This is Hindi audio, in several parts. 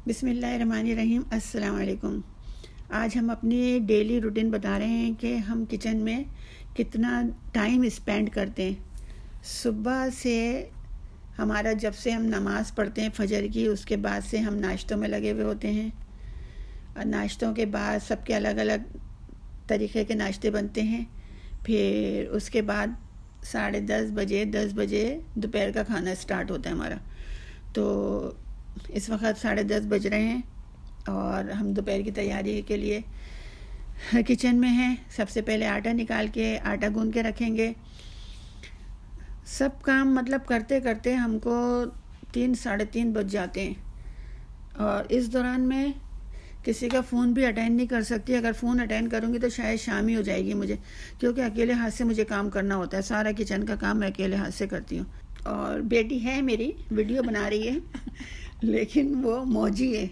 बिस्मिल्लाहिर्रहमानिर्रहीम। अस्सलाम वालेकुम। आज हम अपनी डेली रूटीन बता रहे हैं कि हम किचन में कितना टाइम स्पेंड करते हैं। सुबह से हमारा जब से हम नमाज़ पढ़ते हैं फजर की, उसके बाद से हम नाश्तों में लगे हुए होते हैं और नाश्तों के बाद सबके अलग अलग तरीक़े के नाश्ते बनते हैं। फिर उसके बाद 10:30 बजे दोपहर का खाना स्टार्ट होता है हमारा। तो इस वक्त 10:30 बज रहे हैं और हम दोपहर की तैयारी के लिए किचन में हैं। सबसे पहले आटा निकाल के आटा गूंद के रखेंगे। सब काम मतलब करते करते हमको 3-3:30 बज जाते हैं और इस दौरान मैं किसी का फ़ोन भी अटेंड नहीं कर सकती। अगर फ़ोन अटेंड करूँगी तो शायद शाम ही हो जाएगी मुझे, क्योंकि अकेले हाथ से मुझे काम करना होता है। सारा किचन का काम मैं अकेले हाथ से करती हूँ। और बेटी है मेरी, वीडियो बना रही है लेकिन वो मौजी है।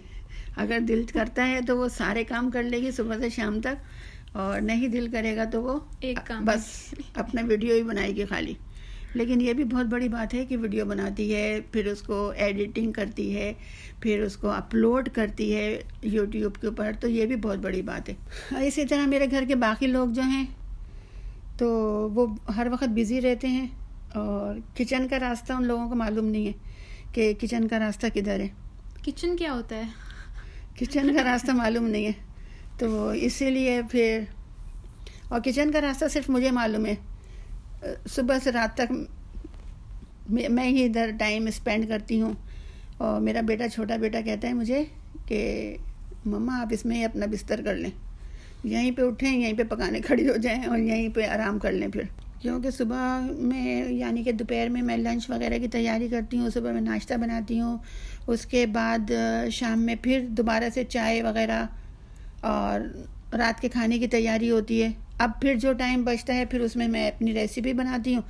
अगर दिल करता है तो वो सारे काम कर लेगी सुबह से शाम तक, और नहीं दिल करेगा तो वो एक काम बस अपना वीडियो ही बनाएगी खाली। लेकिन ये भी बहुत बड़ी बात है कि वीडियो बनाती है, फिर उसको एडिटिंग करती है, फिर उसको अपलोड करती है यूट्यूब के ऊपर। तो ये भी बहुत बड़ी बात है। इसी तरह मेरे घर के बाकी लोग जो हैं तो वो हर वक्त बिज़ी रहते हैं और किचन का रास्ता उन लोगों को मालूम नहीं है कि किचन का रास्ता किधर है। किचन क्या होता है? किचन का रास्ता मालूम नहीं है, तो इसीलिए फिर, और किचन का रास्ता सिर्फ मुझे मालूम है। सुबह से रात तक मैं ही इधर टाइम स्पेंड करती हूँ। और मेरा बेटा, छोटा बेटा कहता है मुझे कि मम्मा आप इसमें ही अपना बिस्तर कर लें, यहीं पे उठें, यहीं पे पकाने खड़ी हो जाएं और यहीं पे आराम कर लें। फिर क्योंकि सुबह में यानी कि दोपहर में मैं लंच वगैरह की तैयारी करती हूँ, सुबह में नाश्ता बनाती हूँ, उसके बाद शाम में फिर दोबारा से चाय वगैरह और रात के खाने की तैयारी होती है। अब फिर जो टाइम बचता है फिर उसमें मैं अपनी रेसिपी बनाती हूँ,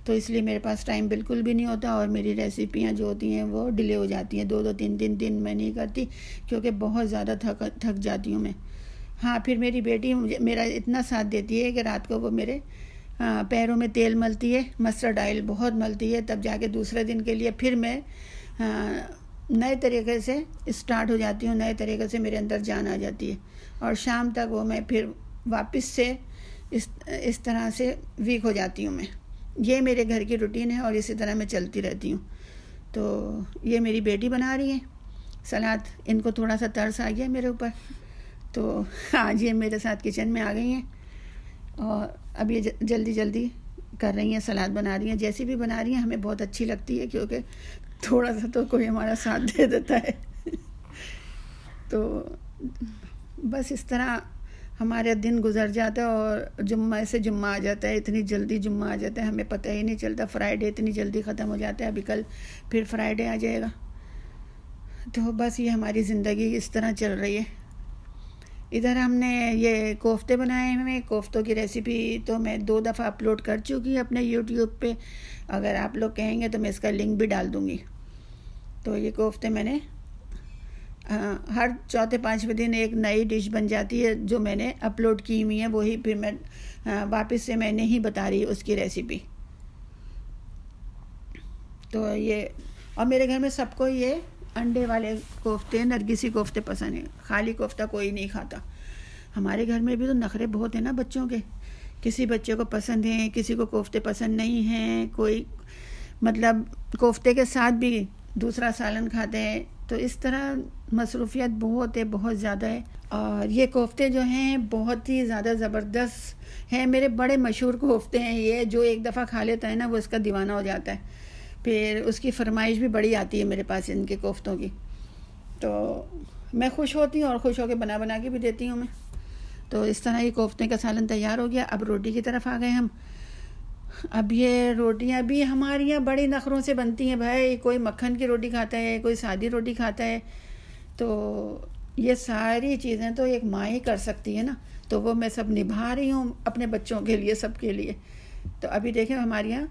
तो इसलिए मेरे पास टाइम बिल्कुल भी नहीं होता और मेरी रेसिपियाँ जो होती हैं वो डिले हो जाती हैं। 2-2 3-3 दिन मैं नहीं करती क्योंकि बहुत ज़्यादा थक जाती हूँ मैं। हाँ, फिर मेरी बेटी मेरा इतना साथ देती है कि रात को वो मेरे पैरों में तेल मलती है, मस्टर्ड ऑयल बहुत मलती है, तब जाके दूसरे दिन के लिए फिर मैं नए तरीके से स्टार्ट हो जाती हूँ, नए तरीके से मेरे अंदर जान आ जाती है और शाम तक वो मैं फिर वापस से इस तरह से वीक हो जाती हूँ मैं। ये मेरे घर की रूटीन है और इसी तरह मैं चलती रहती हूँ। तो ये मेरी बेटी बना रही है सलाद। इनको थोड़ा सा तरस आ गया मेरे ऊपर, तो आज ये मेरे साथ किचन में आ गई हैं और अब ये जल्दी जल्दी कर रही हैं, सलाद बना रही हैं। जैसी भी बना रही हैं हमें बहुत अच्छी लगती है क्योंकि थोड़ा सा तो कोई हमारा साथ दे देता है तो बस इस तरह हमारे दिन गुजर जाता है और जुम्मा से जुम्मा आ जाता है। इतनी जल्दी जुम्मा आ जाता है हमें पता ही नहीं चलता। फ्राइडे इतनी जल्दी ख़त्म हो जाता है। अभी कल फिर फ्राइडे आ जाएगा। तो बस ये हमारी ज़िंदगी इस तरह चल रही है। इधर हमने ये कोफ्ते बनाए हैं। कोफ्तों की रेसिपी तो मैं 2 दफ़ा अपलोड कर चुकी हूँ अपने यूट्यूब पे। अगर आप लोग कहेंगे तो मैं इसका लिंक भी डाल दूँगी। तो ये कोफ्ते मैंने हर चौथे 5वें दिन एक नई डिश बन जाती है जो मैंने अपलोड की हुई है, वही फिर मैं वापस से मैं नहीं बता रही उसकी रेसिपी। तो ये, और मेरे घर में सबको ये अंडे वाले कोफ्ते, नरगिसी कोफ्ते पसंद है। खाली कोफ्ता कोई नहीं खाता। हमारे घर में भी तो नखरे बहुत हैं ना बच्चों के। किसी बच्चे को पसंद है, किसी को कोफ्ते पसंद नहीं हैं, कोई मतलब कोफ्ते के साथ भी दूसरा सालन खाते हैं। तो इस तरह मसरूफियत बहुत है, बहुत ज़्यादा है। और ये कोफ्ते जो हैं बहुत ही ज़्यादा ज़बरदस्त हैं। मेरे बड़े मशहूर कोफ्ते हैं ये, जो एक दफ़ा खा लेता है ना वो इसका दीवाना हो जाता है। फिर उसकी फरमाइश भी बड़ी आती है मेरे पास इनके कोफ्तों की। तो मैं खुश होती हूँ और खुश होकर बना के भी देती हूँ मैं। तो इस तरह ये कोफ्ते का सालन तैयार हो गया। अब रोटी की तरफ आ गए हम। अब ये रोटियां भी हमारे यहाँ बड़ी नखरों से बनती हैं भाई। कोई मक्खन की रोटी खाता है, कोई सादी रोटी खाता है। तो ये सारी चीज़ें तो एक माँ ही कर सकती है ना। तो वो मैं सब निभा रही हूँ अपने बच्चों के लिए, सबके लिए। तो अभी देखें हमारे यहाँ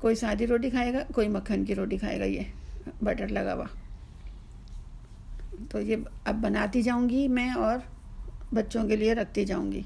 कोई सादी रोटी खाएगा, कोई मक्खन की रोटी खाएगा, ये बटर लगा हुआ। तो ये अब बनाती जाऊंगी मैं और बच्चों के लिए रखती जाऊंगी।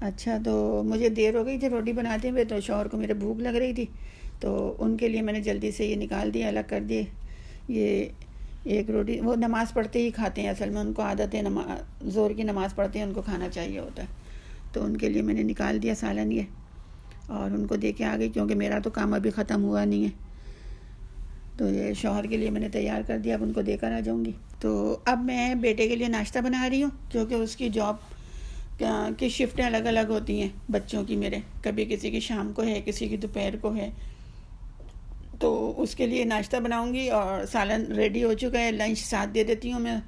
अच्छा, तो मुझे देर हो गई थी रोटी बनाते हुए, तो शौहर को मेरे भूख लग रही थी, तो उनके लिए मैंने जल्दी से ये निकाल दिया, अलग कर दिए। ये एक रोटी वो नमाज़ पढ़ते ही खाते हैं, असल में उनको आदत है, ज़ोर की नमाज़ पढ़ते हैं, उनको खाना चाहिए होता है। तो उनके लिए मैंने निकाल दिया सालन ये, और उनको दे के आ गई, क्योंकि मेरा तो काम अभी ख़त्म हुआ नहीं है। तो ये शौहर के लिए मैंने तैयार कर दिया, अब उनको देकर आ जाऊँगी। तो अब मैं बेटे के लिए नाश्ता बना रही हूँ, क्योंकि उसकी जॉब की शिफ्टें अलग अलग होती हैं बच्चों की मेरे, कभी किसी की शाम को है, किसी की दोपहर को है। तो उसके लिए नाश्ता बनाऊंगी, और सालन रेडी हो चुका है, लंच साथ दे देती हूँ मैं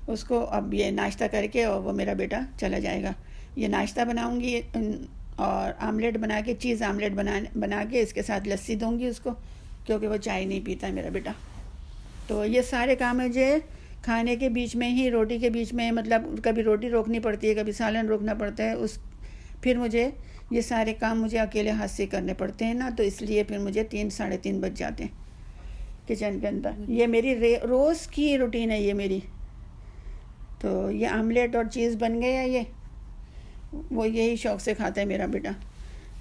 उसको। अब ये नाश्ता करके और वो मेरा बेटा चला जाएगा। ये नाश्ता बनाऊंगी और आमलेट बना के, चीज़ आमलेट बना के इसके साथ लस्सी दूंगी उसको, क्योंकि वो चाय नहीं पीता है मेरा बेटा। तो ये सारे काम मुझे खाने के बीच में ही, रोटी के बीच में, मतलब कभी रोटी रोकनी पड़ती है, कभी सालन रोकना पड़ता है, फिर मुझे ये सारे काम मुझे अकेले हाथ से करने पड़ते हैं ना, तो इसलिए फिर मुझे 3 साढ़े 3 बज जाते हैं किचन के अंदर। ये मेरी रोज़ की रूटीन है ये मेरी। तो ये आमलेट और चीज़ बन गया, ये वो यही शौक़ से खाता है मेरा बेटा।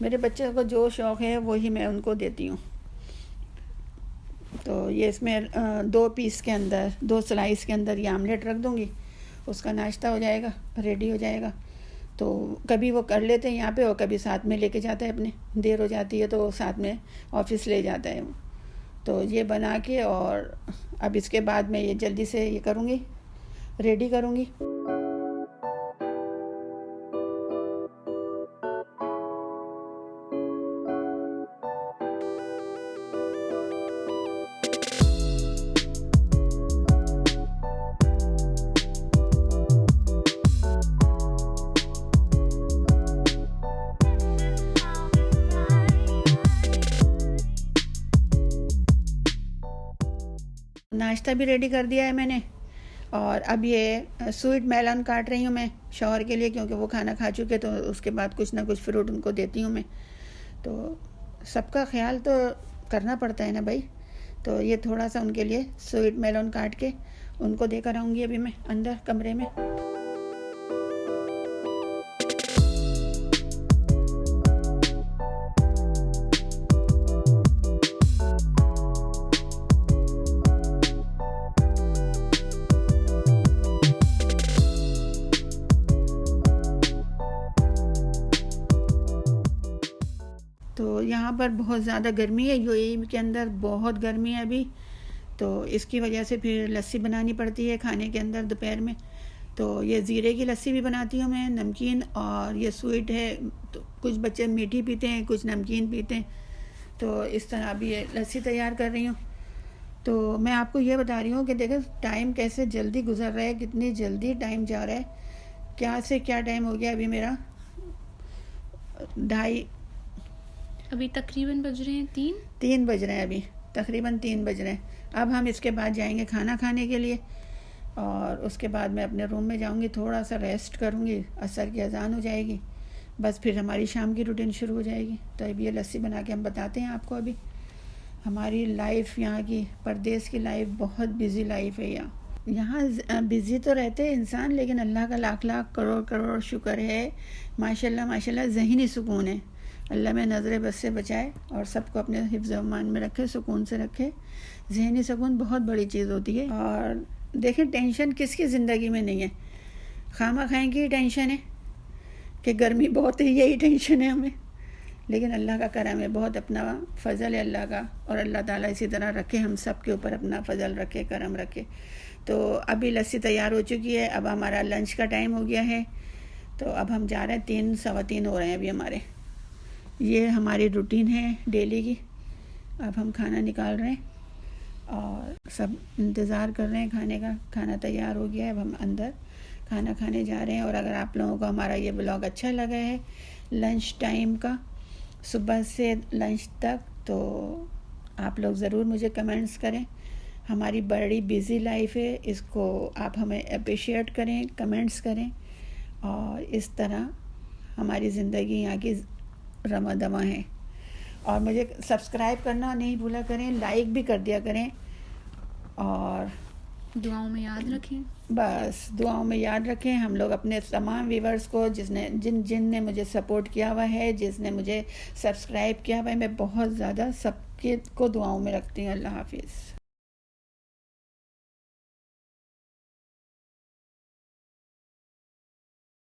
मेरे बच्चे को जो शौक़ है वही मैं उनको देती हूँ। तो ये इसमें 2 पीस के अंदर, 2 स्लाइस के अंदर ये आमलेट रख दूँगी, उसका नाश्ता हो जाएगा, रेडी हो जाएगा। तो कभी वो कर लेते हैं यहाँ पे, और कभी साथ में लेके जाता है अपने, देर हो जाती है तो साथ में ऑफिस ले जाता है वो। तो ये बना के, और अब इसके बाद मैं ये जल्दी से ये करूँगी, रेडी करूँगी। नाश्ता भी रेडी कर दिया है मैंने, और अब ये स्वीट मेलन काट रही हूँ मैं शौहर के लिए, क्योंकि वो खाना खा चुके, तो उसके बाद कुछ ना कुछ फ्रूट उनको देती हूँ मैं। तो सबका ख्याल तो करना पड़ता है ना भाई। तो ये थोड़ा सा उनके लिए स्वीट मेलन काट के उनको देकर आऊँगी अभी मैं अंदर कमरे में। तो यहाँ पर बहुत ज़्यादा गर्मी है, यूएई के अंदर बहुत गर्मी है अभी, तो इसकी वजह से फिर लस्सी बनानी पड़ती है खाने के अंदर दोपहर में। तो ये ज़ीरे की लस्सी भी बनाती हूँ मैं, नमकीन, और ये स्वीट है, तो कुछ बच्चे मीठी पीते हैं, कुछ नमकीन पीते हैं। तो इस तरह अभी ये लस्सी तैयार कर रही हूँ। तो मैं आपको ये बता रही हूँ कि देखो टाइम कैसे जल्दी गुजर रहा है, कितनी जल्दी टाइम जा रहा है। क्या से क्या टाइम हो गया अभी मेरा 2:30, अभी तकरीबन बज रहे हैं 3 बज रहे हैं, अभी तकरीबन 3 बज रहे हैं। अब हम इसके बाद जाएंगे खाना खाने के लिए, और उसके बाद मैं अपने रूम में जाऊंगी, थोड़ा सा रेस्ट करूंगी, असर की अजान हो जाएगी, बस फिर हमारी शाम की रूटीन शुरू हो जाएगी। तो अब ये लस्सी बना के हम बताते हैं आपको। अभी हमारी लाइफ यहाँ की, परदेश की लाइफ बहुत बिजी लाइफ है। यहाँ बिज़ी तो रहते हैं इंसान, लेकिन अल्लाह का लाख लाख करोड़ करोड़ शुक्र है, माशाल्लाह माशाल्लाह, ज़हनी सुकून है। अल्लाह में नज़र बस से बचाए और सबको अपने हिफ्ज़ अमान में रखे, सुकून से रखे। ज़हनी सुकून बहुत बड़ी चीज़ होती है। और देखें, टेंशन किसकी ज़िंदगी में नहीं है, खामा खाएँ की टेंशन है कि गर्मी बहुत है, यही टेंशन है हमें। लेकिन अल्लाह का करम है, बहुत अपना फ़ज़ल है अल्लाह का, और अल्लाह ताला इसी तरह रखे हम सब के ऊपर अपना फ़ज़ल रखे, करम रखे। तो अभी लस्सी तैयार हो चुकी है, अब हमारा लंच का टाइम हो गया है। तो अब हम जा रहे हैं, 3 सवा 3 हो रहे हैं अभी हमारे। ये हमारी रूटीन है डेली की। अब हम खाना निकाल रहे हैं और सब इंतज़ार कर रहे हैं खाने का। खाना तैयार हो गया है, अब हम अंदर खाना खाने जा रहे हैं। और अगर आप लोगों को हमारा ये ब्लॉग अच्छा लगा है लंच टाइम का, सुबह से लंच तक, तो आप लोग ज़रूर मुझे कमेंट्स करें। हमारी बड़ी बिज़ी लाइफ है, इसको आप हमें अप्रिशिएट करें, कमेंट्स करें, और इस तरह हमारी ज़िंदगी यहाँ की रमा दमा है। और मुझे सब्सक्राइब करना नहीं भूला करें, लाइक भी कर दिया करें, और दुआओं में याद रखें। बस दुआओं में याद रखें। हम लोग अपने तमाम व्यूवर्स को जिनने मुझे सपोर्ट किया हुआ है, जिसने मुझे सब्सक्राइब किया हुआ है, मैं बहुत ज़्यादा सबके को दुआओं में रखती हूँ। अल्लाह हाफिज़।